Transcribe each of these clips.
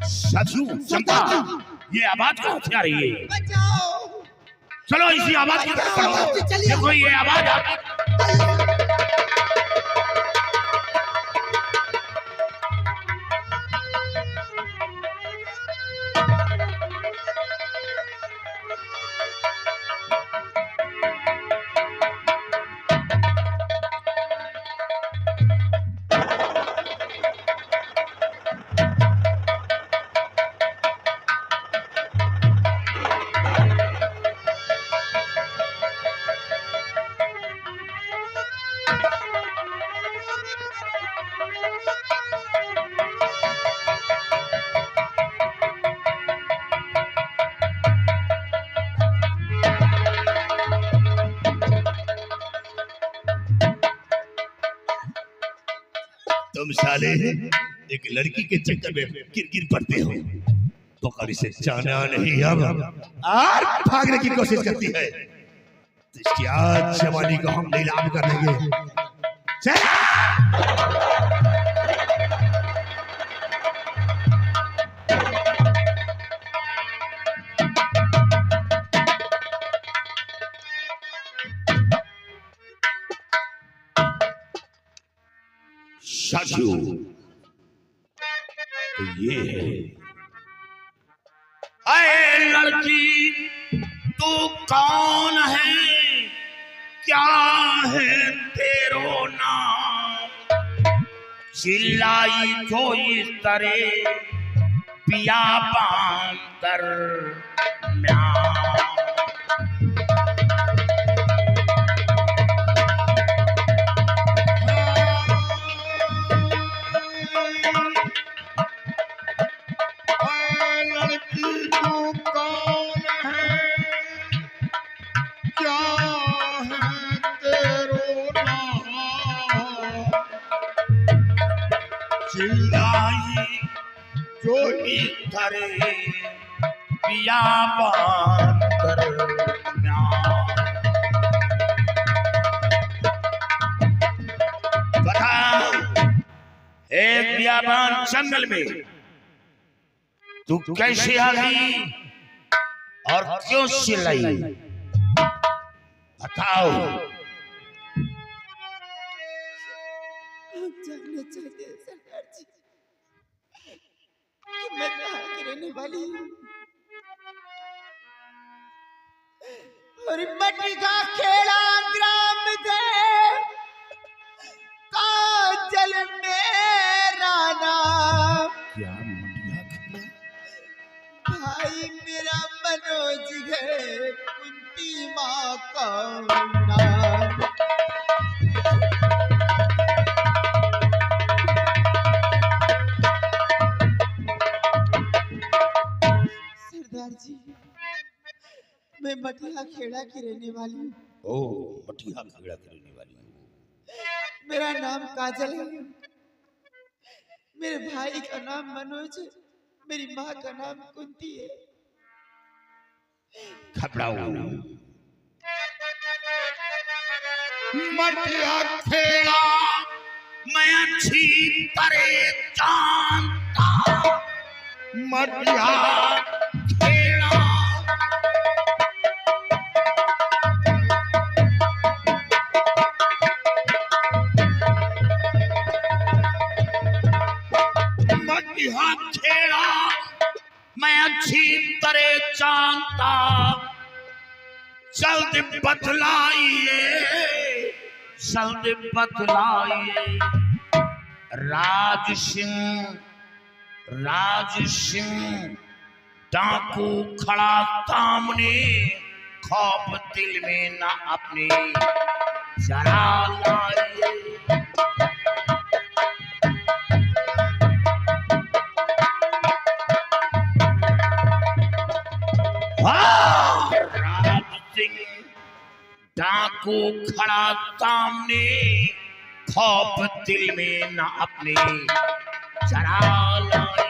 साधु चंपा, ये आवाज कहाँ से आ रही है? चलो इसी आवाज की तरफ बढ़ो। देखो ये आवाज तुम साले एक लड़की के चक्कर में गिर पड़ते हो। पकड़ इसे, जाना नहीं अब और भागने की कोशिश करती है। इसकी आज जवानी को हम नीलाम कर देंगे। साधु तो ये है। अरे लड़की तू कौन है, क्या है तेरो नाम? चिल्लाई जो इस तरह पिया बांतर म्यां। जो इधरे पिया बांतर बताओ, एक बियाबान जंगल में तू कैसे आ गई और क्यों चिल्लाई? बताओ। हम जानना चाहते हैं सरदार जी कि मैं कहाँ की रहने वाली हूँ और मटी का खेड़ा ग्राम थे काजल मेरा नाम। क्या मटिया खेड़ा? भाई मेरा मनोज है कुंती माँ का नाम। सरदार जी मैं मटिया खेड़ा की रहने वाली हूँ। ओ, मटिया खेड़ा की रहने वाली हूँ। मेरा नाम काजल है, मेरे भाई का नाम मनोज है, मेरी माँ का नाम कुंती है। घबराओ, मटिया खेड़ा मैं अच्छी तरह जानता। मटिया खेड़ा मटिया खेड़ा मैं अच्छी तरह जानता। जल्द बतलाइए, जल्द बतलाइए। राज सिंह डाकू खड़ा सामने, खौफ दिल में ना अपने जरा लाइए। राज सिंह डाकू खड़ा सामने, खौफ दिल में ना अपने जरा लाइए।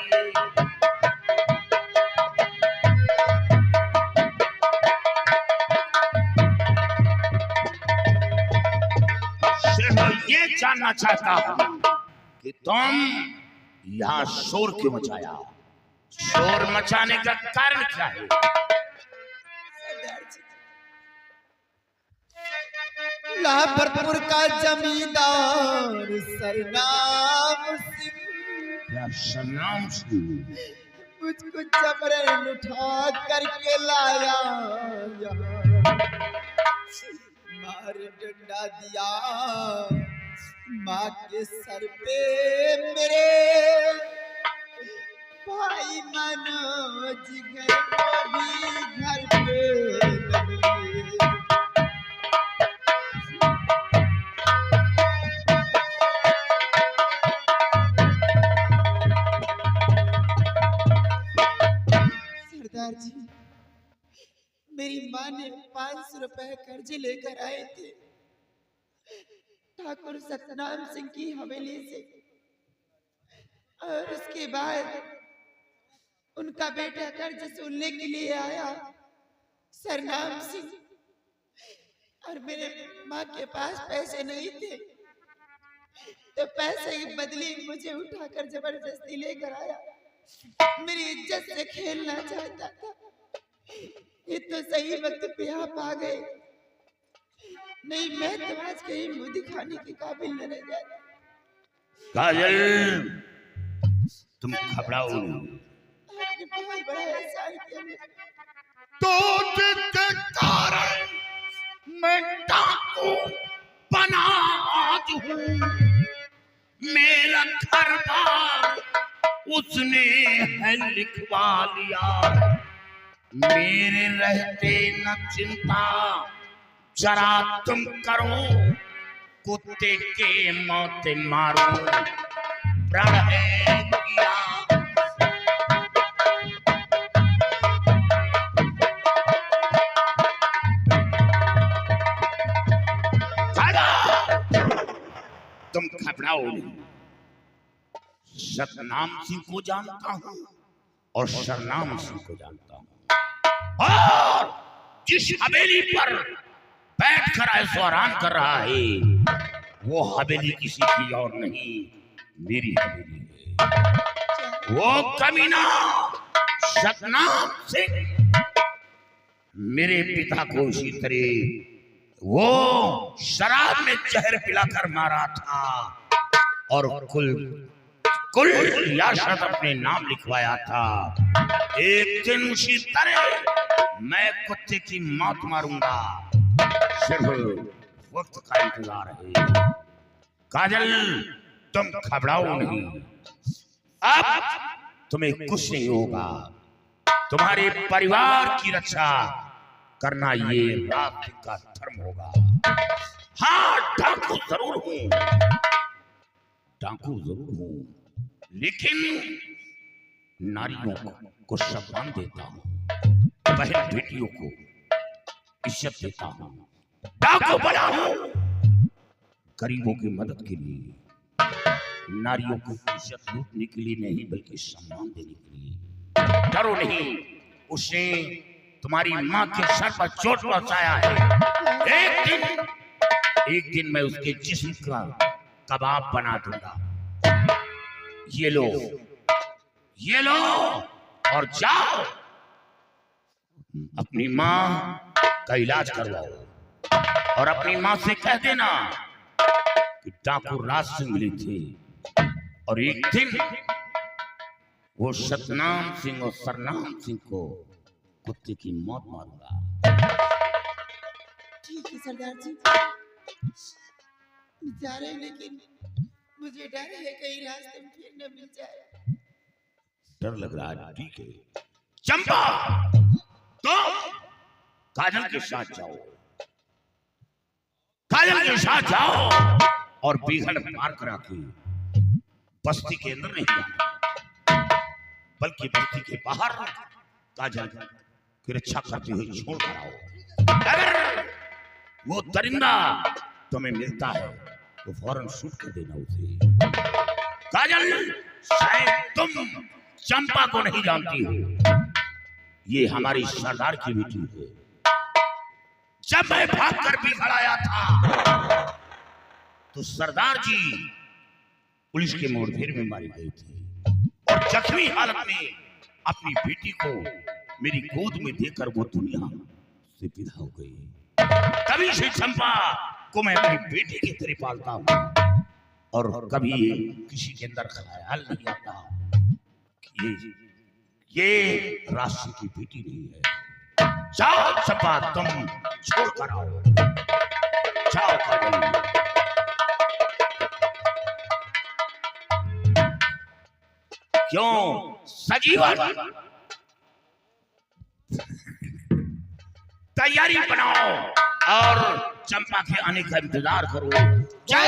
ये जानना चाहता हूं कि कि तुम यहाँ शोर क्यों मचाया? शोर मचाने का कारण क्या है? सरदार जी, लाभरपुर का जमींदार सरनाम सिंह क्या सरनाम सिंह? मुझको जबरन उठा करके लाया यहाँ, मार डंडा दिया माँ के सर पे मेरे भाई मनोज घर को भी घर पे लगे। सरदार जी, मेरी माँ ने 500 रुपए कर्जे लेकर आए थे ठाकुर सतनाम सिंह की हवेली से, और उसके बाद उनका बेटा कर्ज सुनने के लिए आया सरनाम सिंह, और मेरे माँ के पास पैसे नहीं थे, तो पैसे की बदले मुझे उठाकर जबरदस्ती लेकर आया। मेरी इज्जत से खेलना चाहता था। ये तो सही वक्त पे आप आ गए, नहीं मैं तो आज कहीं मुंह दिखाने के काबिल न रह जाता। काजल, तुम घबराओ नहीं। आपने बहुत बड़ा एहसान किया मुझे। तो जिसके कारण मैं डाकू बना आज हूँ, मेरा घर बार उसने है लिखवा लिया। मेरे रहते न चिंता जरा तुम करो, कुत्ते के मौत मारो प्रण है किया। तुम घबराओ नहीं। सतनाम सिंह को जानता हूं और सरनाम सिंह को जानता हूं, और जिस हवेली पर बैठकर ऐसो आराम कर रहा है वो हवेली किसी की और नहीं, मेरी हवेली है। वो कमीना सतनाम सिंह मेरे पिता को इसी तरह वो शराब में जहर पिलाकर मारा था और कुल रियासत अपने नाम लिखवाया था। एक दिन उसी तरह मैं कुत्ते की मौत मारूंगा, सिर्फ वक्त का इंतजार है। काजल, तुम घबराओ नहीं, अब तुम्हें कुछ नहीं होगा। तुम्हारे परिवार की रक्षा करना ये रात का धर्म होगा। हाँ, डाकू जरूर हूं, डाकू जरूर हूं, लेकिन नारियों को सम्मान देता हूं, बहन बेटियों को इज्जत देता हूं। डाकू बना हूं गरीबों की मदद के लिए, नारियों को इज्जत लूटने के लिए नहीं बल्कि सम्मान देने के लिए। डरो नहीं, उसने तुम्हारी माँ के सर पर चोट पहुंचाया है। एक दिन मैं उसके जिस्म का कबाब बना दूंगा। ये लो और जाओ अपनी माँ का इलाज करवाओ, और अपनी माँ से कह देना कि डाकू राज सिंह मिले थे और एक दिन वो सतनाम सिंह और सरनाम सिंह को कुत्ते की मौत मारूंगा। ठीक है सरदार जी, जा रहे हैं, लेकिन मुझे डर है कहीं रास्ते में फिर न मिल जाए। डर लग रहा है? ठीक है चंपा, तो काजल के साथ जाओ, काजल के साथ जाओ और बीघड़ पार करा के बस्ती के अंदर नहीं जाना, बल्कि बस्ती के बाहर काजल की रक्षा करते हुए छोड़ कर आओ। अगर वो दरिंदा तुम्हें मिलता है तो फौरन शूट कर देना उसे। काजल, शायद तुम चंपा को नहीं जानती हो, ये हमारी सरदार की बेटी है। जब मैं भागकर बिगड़ आया था तो सरदार जी पुलिस के मुठभेड़ में मारी गई थी और जख्मी हालत में अपनी बेटी को मेरी गोद में देकर वो दुनिया से विदा हो गई। तभी से चंपा को मैं अपनी बेटी की तरह पालता हूँ और कभी किसी के अंदर ख्याल नहीं आता कि ये राशि की बेटी नहीं है। जाओ चंपा, तुम छोड़ कर आओ, जाओ कर क्यों सजीवन तैयारी बनाओ और चंपा के आने का इंतजार करो। जय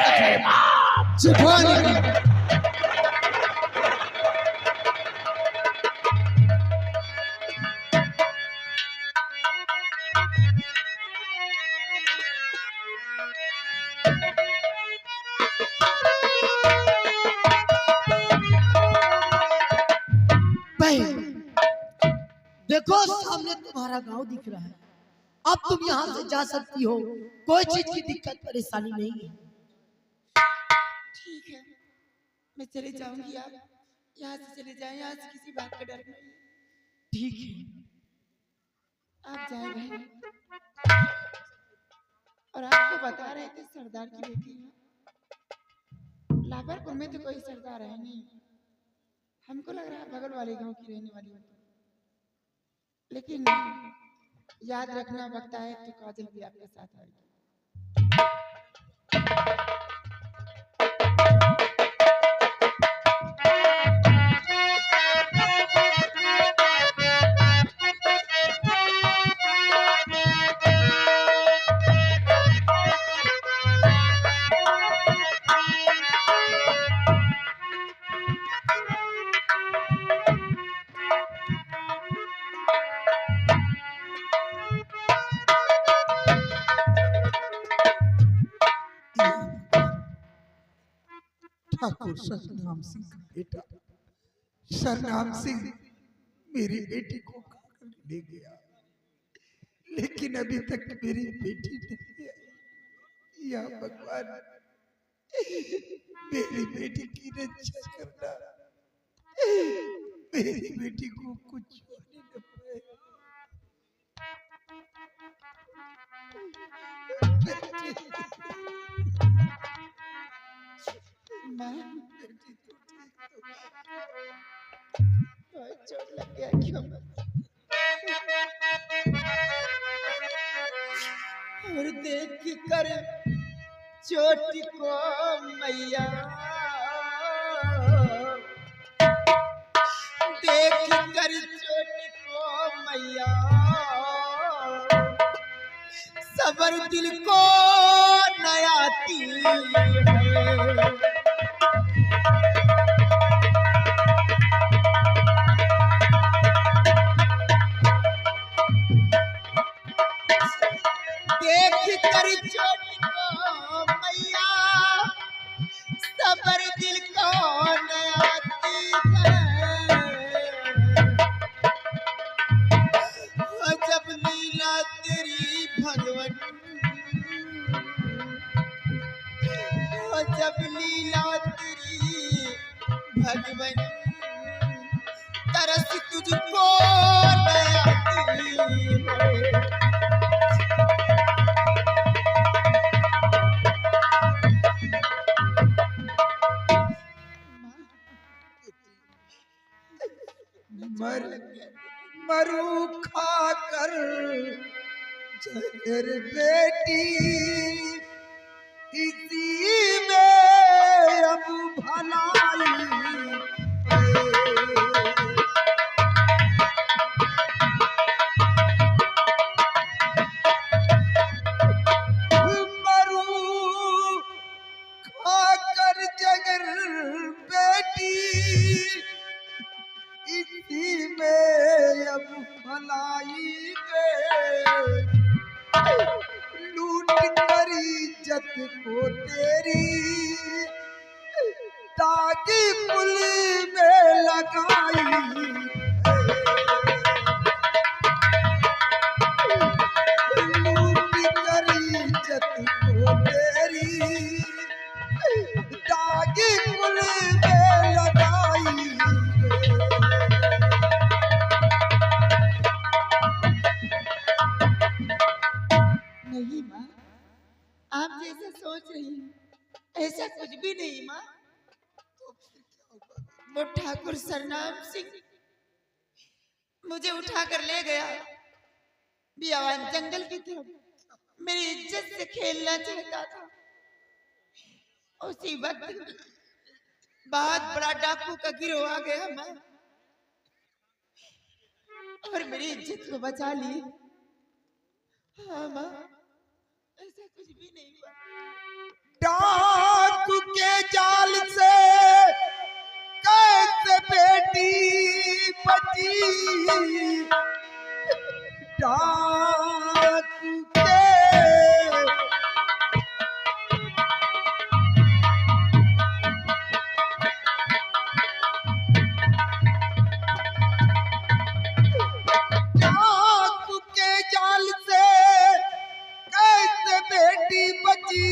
देखो सामने तुम्हारा गांव दिख रहा है, अब तुम यहाँ से जा सकती हो, कोई चीज की दिक्कत परेशानी नहीं है। ठीक है, मैं चले जाऊंगी, आप यहाँ से चले जाएं, यहाँ से किसी बात का डर नहीं। ठीक है, आप जाए बहन। और आपको बता रहे थे सरदार की बेटी है। लाभरपुर में तो कोई सरदार है नहीं, हमको लग रहा है बगल वाले गांव की रहने वाली है। लेकिन याद रखना, वक्त आए तो काजल भी आपके साथ आएगी। ठाकुर सरनाम सिंह का बेटा सरनाम सिंह मेरी बेटी को ले गया, लेकिन अभी तक मेरी बेटी नहीं आई। या भगवान, मेरी बेटी की रक्षा करना, मेरी बेटी को कुछ होने न पाए। चोट लग गया क्यों? और देख कर चोट को मैया, देख कर चोट को मैया, सबर दिल को नयाती है। देख कर चोट को मैया, सबर दिल को नयाती है। जब लीला तेरी भगवन, जब लीला तेरी भगवन, तरस तुझको नयाती है। मरू खाकर जहर बेटी, इसी में अब भलाई मरू खाकर जहर बेटी, इसी में अब भलाई के लूट कर इज्जत को तेरी, ताकि पुल में लगाई। लूट कर इज्जत को तेरी, ताकि पुल आप जैसा सोच रही हैं ऐसा कुछ भी नहीं माँ। वो ठाकुर सरनाम सिंह मुझे उठाकर ले गया बियावान जंगल की तरफ। मेरी इज्जत से खेलना चाहता था। उसी वक्त बहुत बड़ा डाकू का गिरोह आ गया माँ, और मेरी इज्जत को बचा ली। हाँ माँ, ऐसा कुछ भी नहीं हुआ। डाकू के जाल से कैसे बेटी बची, डाकू के डाकू के जाल से कैसे बेटी बची,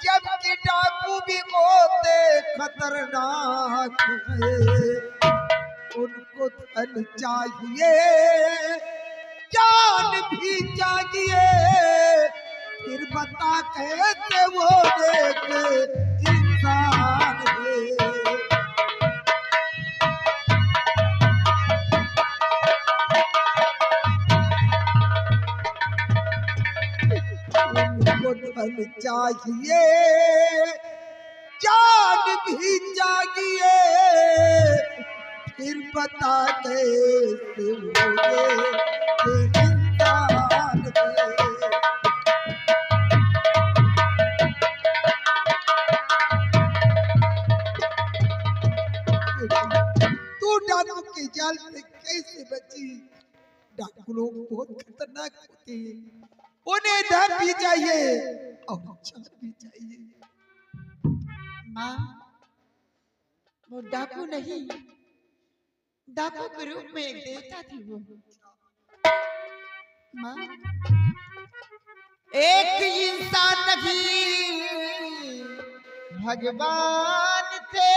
जबकि डाकू भी होते खतरनाक है। उनको धन चाहिए, जान भी चाहिए, फिर बता कैसे वो देख इंसान है। उनको धन चाहिए, जान भी चाहिए, फिर बता कैसे होगे कि इंसान है। तू डाकू के जाल से कैसे बची? डाकू लोग बहुत खतरनाक होते हैं, उन्हें धन भी चाहिए और जान भी चाहिए। माँ, वो डाकू नहीं, डाकू के रूप में एक देवता थी वो। माँ, एक इंसान नहीं भगवान थे,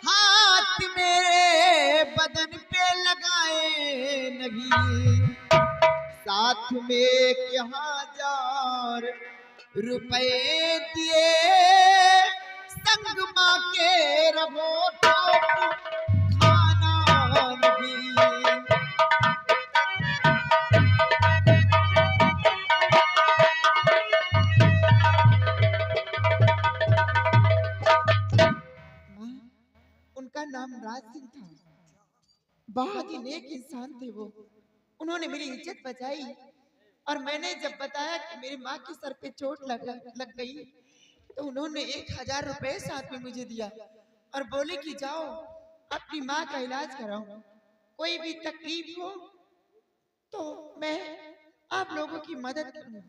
हाथ मेरे बदन पे लगाए नहीं, साथ में 1000 रुपए दिए, संग माँ के रहो तो खाना नहीं। उनका नाम राज सिंह था, बहुत ही नेक इंसान थे वो। उन्होंने मेरी इज्जत बचाई, और मैंने जब बताया कि मेरी माँ के सर पे चोट लग गई, तो उन्होंने 1000 रुपए साथ में मुझे दिया और बोले कि जाओ अपनी माँ का इलाज कराओ, कोई भी तकलीफ हो तो मैं आप लोगों की मदद करूंगा।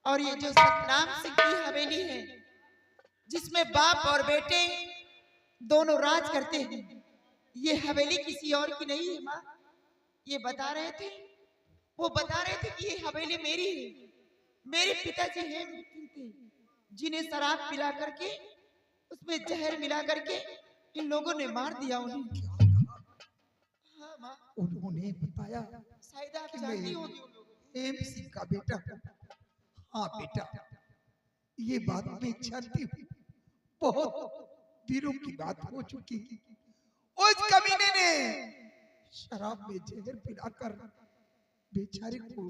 और ये जो सतनाम सिंह की हवेली है, जिसमें बाप और बेटे दोनों राज करते हैं, ये हवेली किसी और की नहीं है माँ। ये बता रहे थे, वो बता रहे थे कि ये हवेली मेरी है। मेरे पिताजी हैं थे, जिन्हें शराब पिला करके उसमें जहर मिला करके इन लोगों ने मार दिया उन्हें। हाँ माँ, उन्होंने बताया शायद आप जानती होगी उन लोगों। एमसी का बेटा। हाँ बेटा, ये बात मैं जानती हूँ, बहुत दिनों की बात हो चुकी। उस कमीने ने शराब में जहर पिलाकर बेचारे को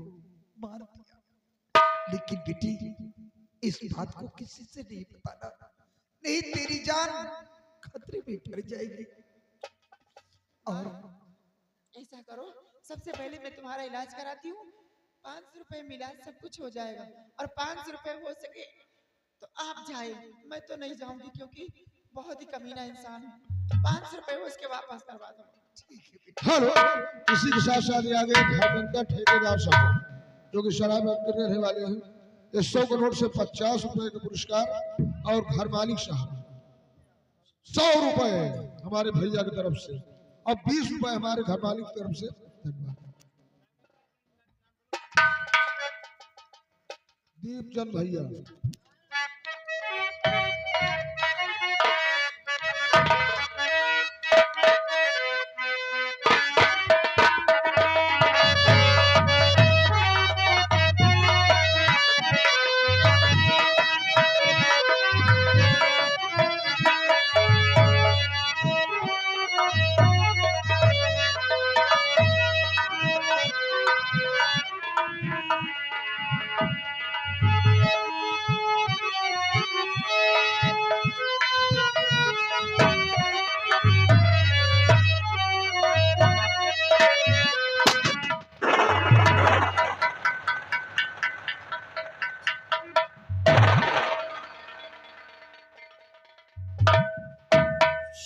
मार दिया। लेकिन बेटी, इस बात को किसी से नहीं बताना, नहीं तेरी जान खतरे में पड़ जाएगी। और ऐसा करो, सबसे पहले मैं तुम्हारा इलाज कराती हूँ, 500 रुपए में इलाज सब कुछ हो जाएगा। और 500 रुपए हो सके तो आप जाए, मैं तो नहीं जाऊंगी क्योंकि बहुत ही कमीना इंसान है। 500 रुपए हो उसके वापस करवा दो। हेलो, इसी के साथ साथ आगे धर्मेंद्र ठेकेदार साहब जो कि शराब के रहने वाले हैं, ये 100 के नोट से 50 रुपए का पुरस्कार, और घर मालिक साहब 100 रुपए हमारे भैया की तरफ से, और 20 रुपए हमारे घर मालिक की तरफ से। धन्यवाद। दीपचंद भैया,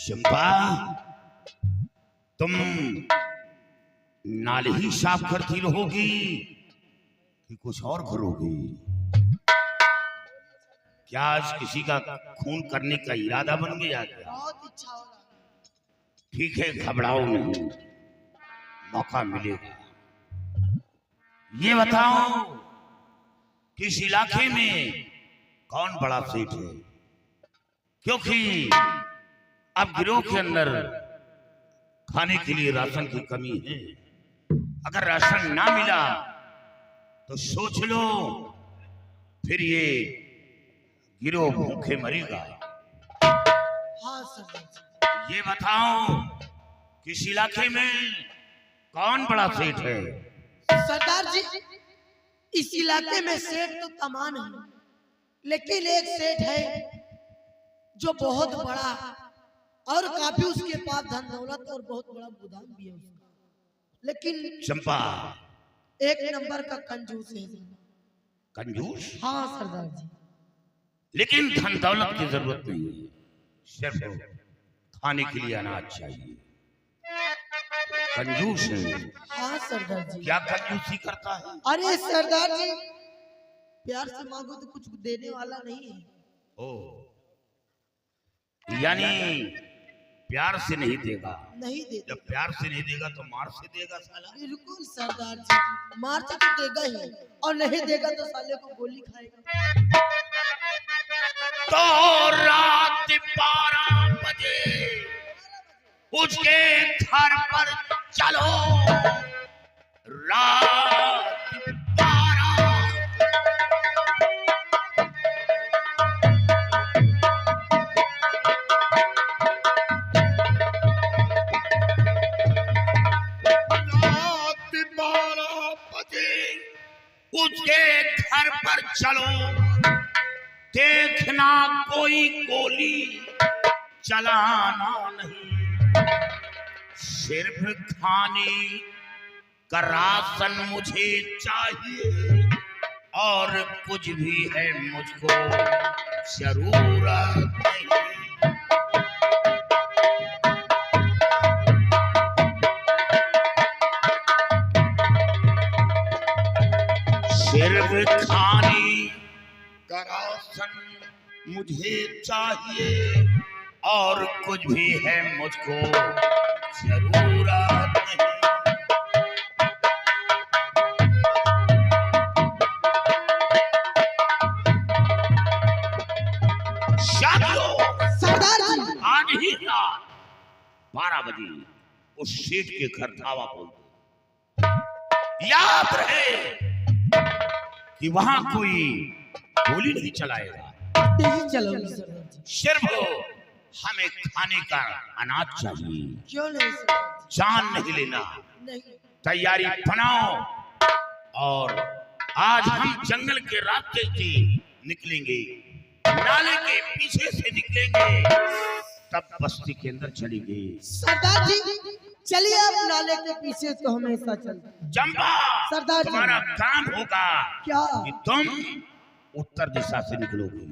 चंपा, तुम नाले ही साफ करती रहोगी कि कुछ और करोगी? क्या आज किसी का खून करने का इरादा बन गया क्या? बहुत इच्छा हो रहा है। ठीक है, घबराओ नहीं, मौका मिलेगा। ये बताओ कि इस इलाके में कौन बड़ा सेठ है? क्योंकि अब गिरोह के अंदर खाने के लिए राशन की कमी है। अगर राशन ना मिला तो सोच लो, फिर ये गिरोह भूखे मरेगा। हाँ सरदार जी। ये बताओ कि इस इलाके में कौन बड़ा सेठ है? सरदार जी, इस इलाके में सेठ तो तमाम है, लेकिन एक सेठ है जो बहुत बड़ा और काफी उसके पास धन दौलत और बहुत बड़ा गोदाम भी है उसका, लेकिन चंपा, एक नंबर का कंजूस है। कंजूस? हाँ सरदार जी। लेकिन धन दौलत की जरूरत नहीं है, सिर्फ खाने के लिए अनाज चाहिए। कंजूस है। हाँ सरदार जी। क्या कंजूसी करता है? अरे सरदार जी, प्यार से मांगो तो कुछ देने वाला नहीं है। ओ, यानी प्यार से नहीं देगा? नहीं देगा। जब प्यार से नहीं देगा तो मार से देगा साला? बिल्कुल सरदार जी, मार से तो देगा ही, और नहीं देगा तो साले को गोली खाएगा। तो रात 12 बजे उसके घर पर चलो। रात 12। उसके घर पर चलो, देखना कोई गोली चलाना नहीं, सिर्फ खाने का राशन मुझे चाहिए, और कुछ भी है मुझको जरूरत नहीं। सिर्फ खाने का राशन मुझे चाहिए, और कुछ भी है मुझको जरूरत नहीं। सरदार जी, आज ही रात 12 बजे उस सेठ के घर धावा बोल दो। याद रहे कि वहां कोई गोली नहीं चलाएगा, नहीं चलोगे सरदार जी। सिर्फ हमें खाने का अनाज चाहिए। क्यों नहीं सरदार जान नहीं लेना, जी? नहीं। तैयारी बनाओ, और आज हम जंगल के रास्ते से निकलेंगे, नाले के पीछे से निकलेंगे, तब बस्ती के अंदर चलेंगे। सरदार जी, चलिए आप नाले के पीछे तो हमेशा चलते हैं। चंपा, सरदार जी। तुम्हारा काम होगा क्या? कि तुम उत्तर दिशा से निकलोगे,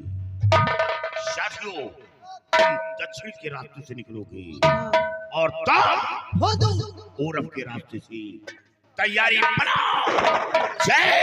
साथियों तुम दक्षिण के रास्ते से निकलोगे, और तुम हो दो पूरब के रास्ते से। तैयारी बनाओ। जय